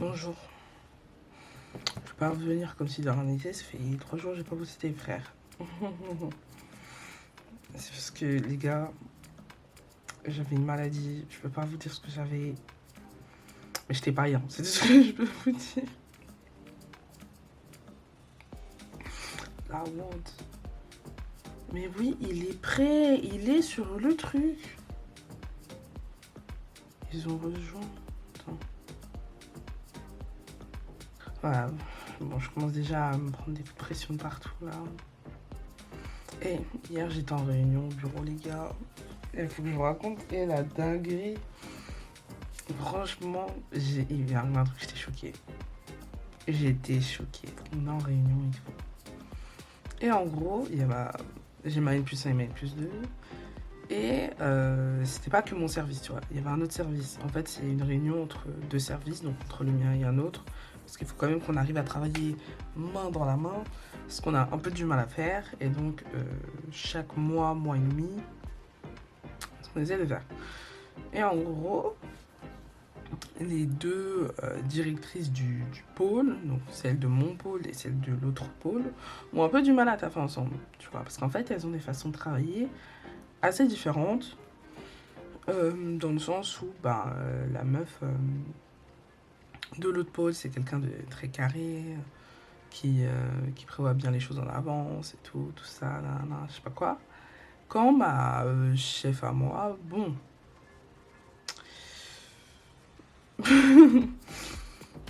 bonjour. Je peux pas revenir comme si de rien n'était. Ça fait 3 jours que j'ai pas bossé tes frères. C'est parce que, les gars, j'avais une maladie. Je peux pas vous dire ce que j'avais. Mais j'étais pas rien. C'est tout ce que je peux vous dire. La honte. Mais oui, il est prêt. Il est sur le truc. Ils ont rejoint. Attends. Voilà. Bon, je commence déjà à me prendre des coups de pression de partout, là. Et hier, j'étais en réunion au bureau, les gars. Il faut que je vous raconte. Et la dinguerie. Franchement, il vient un truc, j'étais choquée. J'étais choquée. On est en réunion et tout. Et en gros, j'ai ma N+1 et ma N+2. Et c'était pas que mon service, tu vois. Il y avait un autre service. En fait, c'est une réunion entre deux services, donc entre le mien et un autre. Parce qu'il faut quand même qu'on arrive à travailler main dans la main. Parce qu'on a un peu du mal à faire. Et donc, chaque mois et demi, on essaie de faire. Et en gros, les deux directrices du pôle, donc celle de mon pôle et celle de l'autre pôle, ont un peu du mal à taffer ensemble, tu vois. Parce qu'en fait, elles ont des façons de travailler assez différentes. Dans le sens où la meuf de l'autre pôle, c'est quelqu'un de très carré, qui prévoit bien les choses en avance et tout ça, je sais pas quoi. Quand ma chef à moi, bon,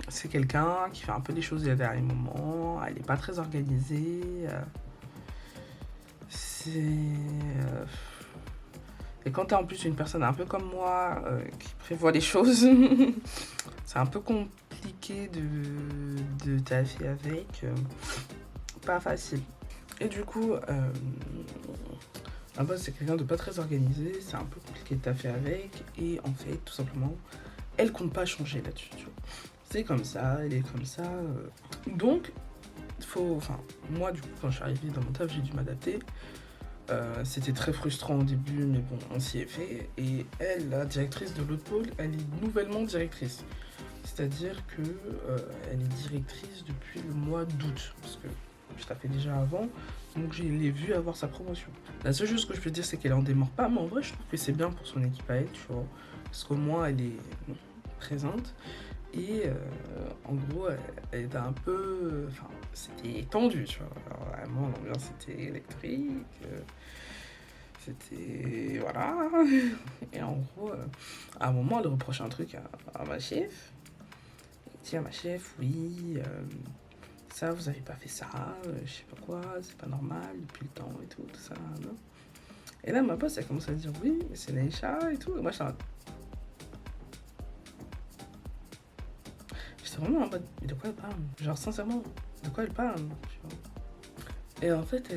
c'est quelqu'un qui fait un peu des choses à dernier moment, elle est pas très organisée, et quand t'es en plus une personne un peu comme moi, qui prévoit les choses, c'est un peu compliqué de taffer avec, pas facile. Et du coup, un boss, c'est quelqu'un de pas très organisé, c'est un peu compliqué de taffer avec, et en fait, tout simplement, elle compte pas changer là-dessus, tu vois. C'est comme ça, elle est comme ça. Donc, moi, du coup, quand je suis arrivée dans mon taf, j'ai dû m'adapter. C'était très frustrant au début, mais bon, on s'y est fait. Et elle, la directrice de l'autre pôle, elle est nouvellement directrice. C'est-à-dire que elle est directrice depuis le mois d'août, parce que je taffais déjà avant, donc je l'ai vue avoir sa promotion. La seule chose que je peux dire, c'est qu'elle en démarre pas, mais en vrai, je trouve que c'est bien pour son équipe à elle, tu vois, parce qu'au moins, elle est présente. Et en gros, elle était un peu... Enfin, c'était tendu, tu vois. Alors, vraiment, l'ambiance était électrique. C'était... Voilà. Et en gros, à un moment, elle reproche un truc à ma chef. Elle dit à ma chef, oui, ça, vous avez pas fait ça, je sais pas quoi, c'est pas normal, depuis le temps et tout ça. Non. Et là, ma boss, elle commence à dire, oui, mais c'est Naïcha et tout. Et moi, j'étais vraiment en mode, mais de quoi elle parle? Genre, sincèrement, de quoi elle parle, tu vois. Et en fait,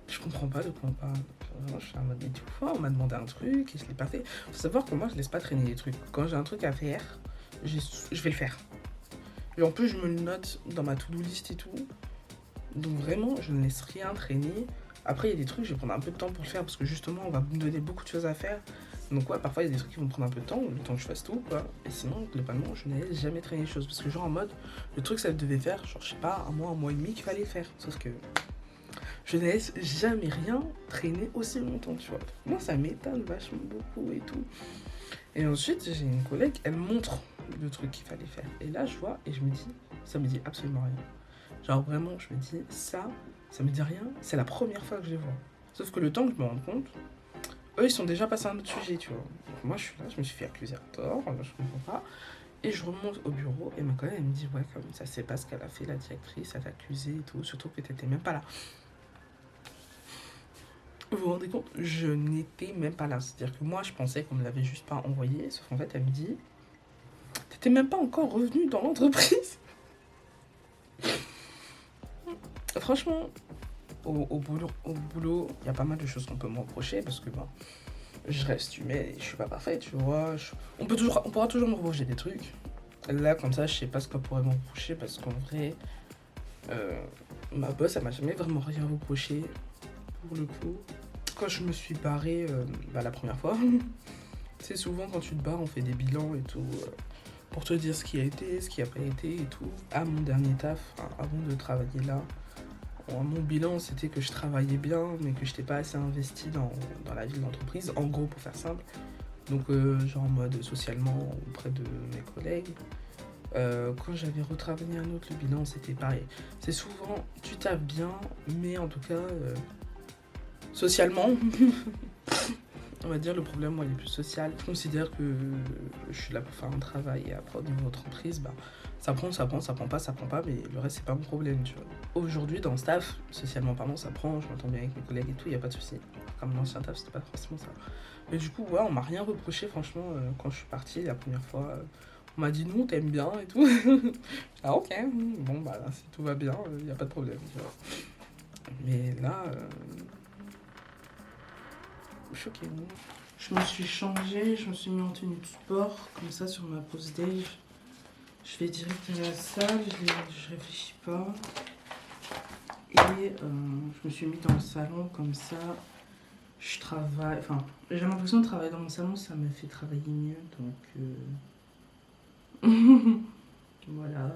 je comprends pas de quoi on parle. Vraiment, je suis en mode, mais du coup, on m'a demandé un truc et je l'ai pas fait. Faut savoir que moi, je laisse pas traîner les trucs. Quand j'ai un truc à faire, je vais le faire. Et en plus, je me le note dans ma to-do list et tout. Donc vraiment, je ne laisse rien traîner. Après, il y a des trucs, je vais prendre un peu de temps pour le faire parce que justement, on va me donner beaucoup de choses à faire. Donc ouais, parfois, il y a des trucs qui vont prendre un peu de temps, le temps que je fasse tout, quoi. Et sinon, globalement, je n'ai jamais traîné les choses. Parce que genre en mode, le truc, ça devait faire, genre, je sais pas, un mois et demi qu'il fallait le faire. Sauf que je ne laisse jamais rien traîner aussi longtemps, tu vois. Moi, ça m'étonne vachement beaucoup et tout. Et ensuite, j'ai une collègue, elle montre le truc qu'il fallait faire. Et là, je vois et je me dis, ça me dit absolument rien. Genre vraiment, je me dis, ça me dit rien. C'est la première fois que je les vois. Sauf que le temps que je me rende compte, eux, ils sont déjà passés à un autre sujet, tu vois. Donc moi, je suis là, je me suis fait accuser à tort, je comprends pas. Et je remonte au bureau et ma collègue, elle me dit, ouais, comme ça, c'est pas ce qu'elle a fait, la directrice, elle t'a accusé et tout, surtout que t'étais même pas là. Vous vous rendez compte? Je n'étais même pas là. C'est-à-dire que moi, je pensais qu'on me l'avait juste pas envoyé, sauf qu'en fait, elle me dit, t'étais même pas encore revenu dans l'entreprise. Franchement, au boulot, il y a pas mal de choses qu'on peut me reprocher parce que je reste humaine et je suis pas parfaite, tu vois. On pourra toujours me reprocher des trucs. Là, comme ça, je sais pas ce qu'on pourrait me reprocher parce qu'en vrai, ma boss, elle m'a jamais vraiment rien reproché pour le coup. Quand je me suis barrée la première fois, c'est souvent quand tu te barres, on fait des bilans et tout. pour te dire ce qui a été, ce qui a pas été et tout. À mon dernier taf, enfin, avant de travailler là, mon bilan c'était que je travaillais bien, mais que je n'étais pas assez investi dans la vie de l'entreprise, en gros pour faire simple. Donc genre en mode socialement auprès de mes collègues. Quand j'avais retravaillé un autre, le bilan c'était pareil. C'est souvent tu taffes bien, mais en tout cas socialement, on va dire le problème moi il est plus social. Je considère que je suis là pour faire un travail et après au niveau de notre entreprise, bah, ça prend, ça prend pas, mais le reste c'est pas mon problème, tu vois. Aujourd'hui dans le staff, socialement parlant, ça prend, je m'entends bien avec mes collègues et tout, y a pas de souci. Comme l'ancien taf, c'était pas forcément ça. Mais du coup, ouais, on m'a rien reproché franchement quand je suis partie la première fois. On m'a dit non, t'aimes bien et tout. Ah ok, bon bah si tout va bien, y a pas de problème, tu vois. Mais là, choquée, non. Je me suis changée, je me suis mis en tenue de sport, comme ça sur ma pause déj. Je vais direct à la salle, je réfléchis pas. Et je me suis mis dans le salon, comme ça, je travaille. Enfin, j'ai l'impression de travailler dans mon salon, ça me fait travailler mieux, donc voilà.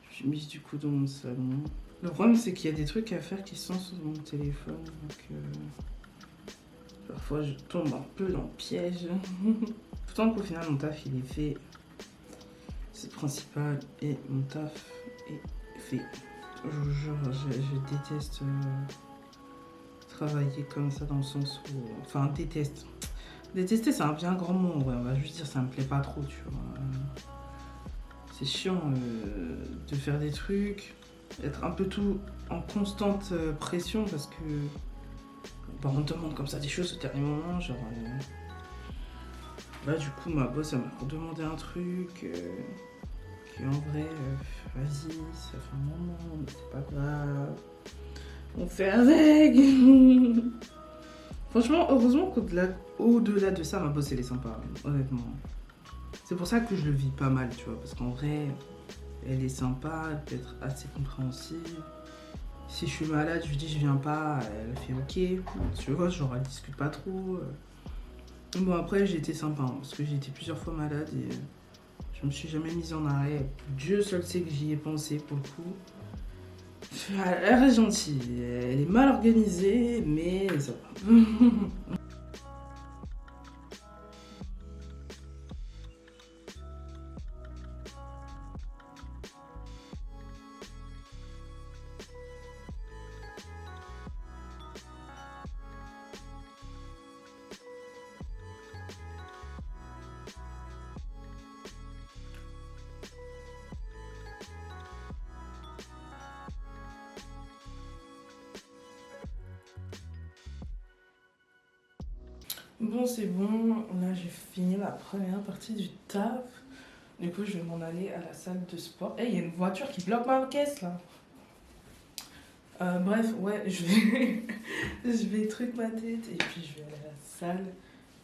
Je suis mise du coup dans mon salon. Le problème, c'est qu'il y a des trucs à faire qui sont sur mon téléphone, donc parfois je tombe un peu dans le piège. Pourtant qu'au final mon taf il est fait. C'est le principal et mon taf est fait. Je déteste travailler comme ça dans le sens où... Enfin déteste. Détester c'est un bien grand mot, ouais, on va juste dire ça me plaît pas trop, tu vois. C'est chiant de faire des trucs, être un peu tout en constante pression parce que... Bah, on te demande comme ça des choses au dernier moment, genre... Là, du coup, ma boss, elle m'a redemandé un truc... Qui en vrai, vas-y, ça fait un moment, mais c'est pas grave. On fait avec. Franchement, heureusement qu'au-delà de ça, ma boss, elle est sympa, honnêtement. C'est pour ça que je le vis pas mal, tu vois, parce qu'en vrai, elle est sympa, elle peut être assez compréhensive. Si je suis malade, je lui dis je viens pas, elle fait ok. Tu vois, genre elle discute pas trop. Bon après j'ai été sympa, hein, parce que j'ai été plusieurs fois malade et je me suis jamais mise en arrêt. Dieu seul sait que j'y ai pensé pour le coup. Elle reste gentille, elle est mal organisée, mais ça va. Bon, c'est bon, là j'ai fini la première partie du taf. Du coup, je vais m'en aller à la salle de sport. Eh, il y a une voiture qui bloque ma caisse là. Bref, ouais, je vais truc ma tête et puis je vais aller à la salle.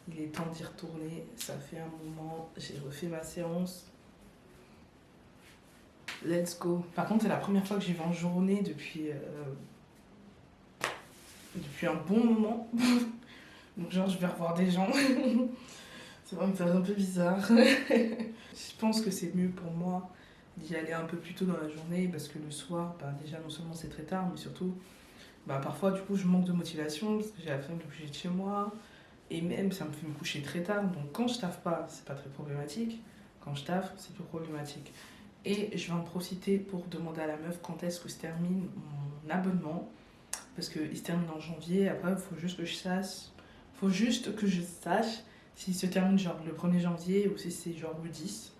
Il est temps d'y retourner. Ça fait un moment, j'ai refait ma séance. Let's go. Par contre, c'est la première fois que j'y vais en journée depuis un bon moment. Donc genre je vais revoir des gens. Ça va me faire un peu bizarre. Je pense que c'est mieux pour moi d'y aller un peu plus tôt dans la journée parce que le soir, bah, déjà non seulement c'est très tard, mais surtout bah, parfois du coup je manque de motivation parce que j'ai la flemme de bouger de chez moi et même ça me fait me coucher très tard. Donc quand je taffe pas, c'est pas très problématique. Quand je taffe, c'est plus problématique. Et je vais en profiter pour demander à la meuf quand est-ce que se termine mon abonnement. Parce qu'il se termine en janvier. Après, il faut juste que je sache. Faut juste que je sache s'il se termine genre le 1er janvier ou si c'est genre le 10.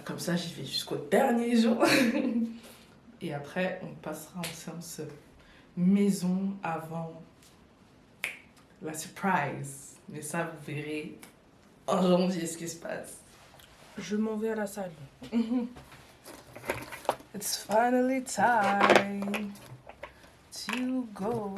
Comme ça, j'y vais jusqu'au dernier jour. Et après, on passera en séance maison avant la surprise. Mais ça, vous verrez en janvier ce qui se passe. Je m'en vais à la salle. It's finally time to go.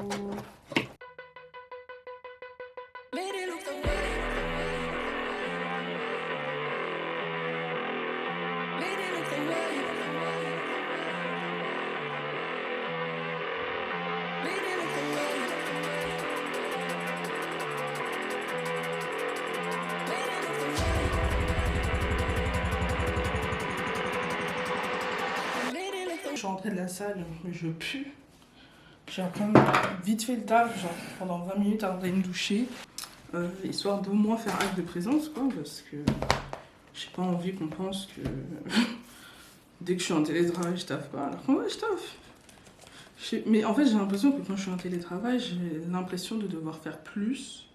Je suis rentrée de la salle, je pue. J'ai quand même vite fait le taf, genre pendant 20 minutes avant d'aller me doucher. Histoire d'au moins faire acte de présence, quoi, parce que j'ai pas envie qu'on pense que dès que je suis en télétravail, je taffe pas. Alors qu'en vrai, je taffe. Mais en fait, j'ai l'impression que quand je suis en télétravail, j'ai l'impression de devoir faire plus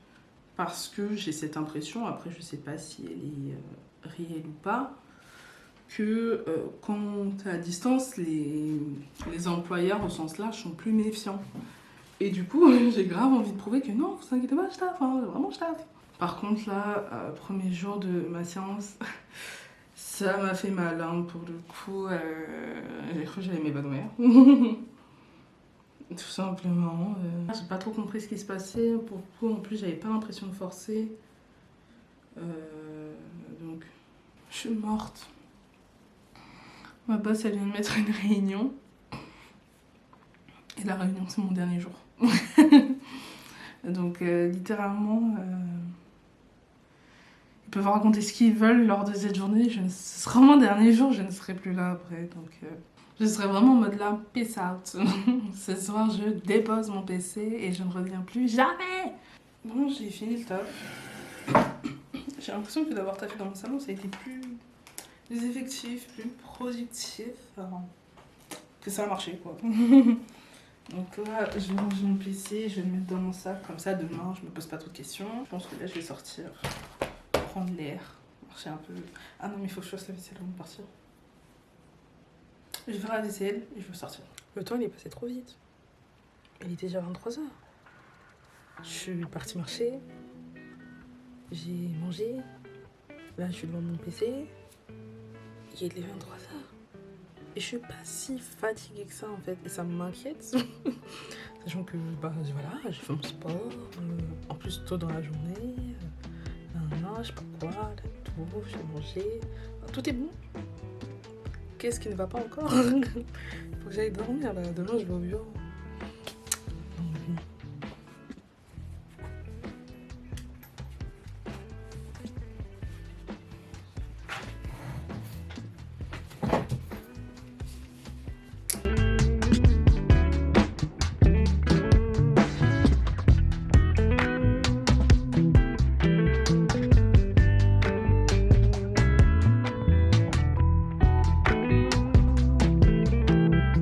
parce que j'ai cette impression, après je sais pas si elle est réelle ou pas, que quand t'es à distance, les employeurs au sens large sont plus méfiants. Et du coup, j'ai grave envie de prouver que non, vous inquiétez pas, je taffe, hein, vraiment je taffe. Par contre là, premier jour de ma séance, ça m'a fait mal, hein, pour le coup, j'ai cru que j'allais m'évanouir. Tout simplement. J'ai pas trop compris ce qui se passait. Pour le coup, en plus, j'avais pas l'impression de forcer. Donc, je suis morte. Ma boss, elle vient de mettre une réunion. Et la réunion, c'est mon dernier jour. Donc, littéralement, ils peuvent raconter ce qu'ils veulent lors de cette journée. Ce sera mon dernier jour, je ne serai plus là après. Donc, je serai vraiment en mode là, peace out. Ce soir, je dépose mon PC et je ne reviens plus jamais. Bon, j'ai fini le taf. J'ai l'impression que d'avoir taffé dans mon salon, ça a été plus effectif, plus productif. Enfin, que ça a marché, quoi. Donc là, je vais ranger mon PC, je vais le mettre dans mon sac. Comme ça, demain, je me pose pas trop de questions. Je pense que là, je vais sortir, prendre l'air, marcher un peu. Ah non, mais il faut que je fasse la vaisselle avant de partir. Je vais faire la vaisselle et je vais sortir. Le temps, il est passé trop vite. Il était déjà 23h. Je suis partie marcher. J'ai mangé. Là, je suis devant mon PC. Il est 23h. Et je suis pas si fatiguée que ça, en fait. Et ça m'inquiète. Sachant que, bah, voilà, j'ai fait mon sport. En plus, tôt dans la journée. Je sais pas quoi. La tour, j'ai mangé. Tout est bon. Qu'est-ce qui ne va pas encore? Faut que j'aille dormir là. Demain je vais au bureau.